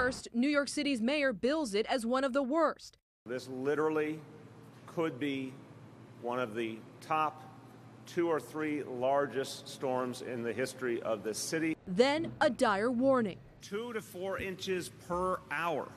first, New York City's mayor bills it as one of the worst. This literally could be one of the top 2 or 3 largest storms in the history of the city. Then a dire warning. 2 to 4 inches per hour.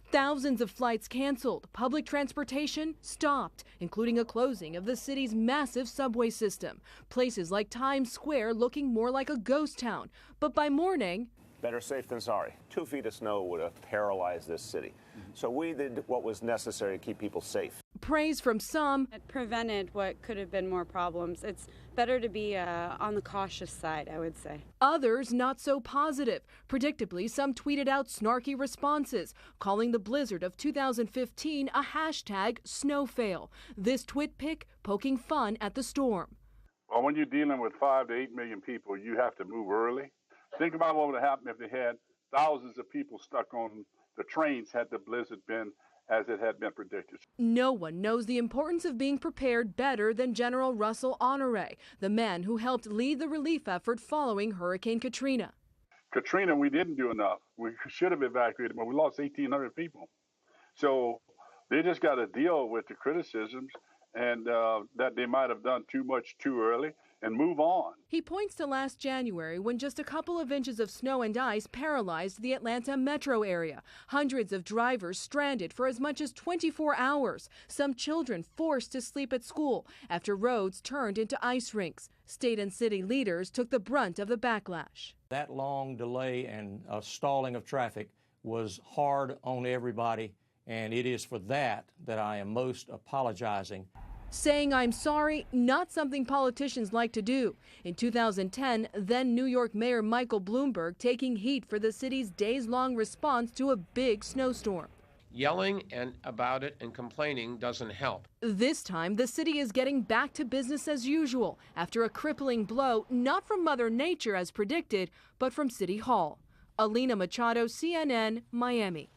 Thousands of flights canceled, public transportation stopped, including a closing of the city's massive subway system. Places like Times Square looking more like a ghost town. But by morning, Better safe than sorry. 2 feet of snow would have paralyzed this city. So we did what was necessary to keep people safe. praise from some. It prevented what could have been more problems. It's better to be on the cautious side, I would say. Others not so positive. Predictably, some tweeted out snarky responses, calling the blizzard of 2015 a hashtag snowfail. This twit pic poking fun at the storm. Well, when you're dealing with 5 to 8 million people, you have to move early. Think about what would have happened if they had thousands of people stuck on the trains had the blizzard been as it had been predicted. No one knows the importance of being prepared better than General Russell Honore, the man who helped lead the relief effort following Hurricane Katrina. Katrina, we didn't do enough. We should have evacuated, but we lost 1,800 people. So they just got to deal with the criticisms and that they might have done too much too early and move on. He points to last January when just a couple of inches of snow and ice paralyzed the Atlanta metro area. Hundreds of drivers stranded for as much as 24 hours. Some children forced to sleep at school after roads turned into ice rinks. State and city leaders took the brunt of the backlash. That long delay and stalling of traffic was hard on everybody, and it is for that I am most apologizing. Saying I'm sorry, not something politicians like to do. In 2010, then New York Mayor Michael Bloomberg taking heat for the city's days-long response to a big snowstorm. Yelling about it and complaining doesn't help. This time, the city is getting back to business as usual after a crippling blow, not from Mother Nature as predicted, but from City Hall. Alina Machado, CNN, Miami.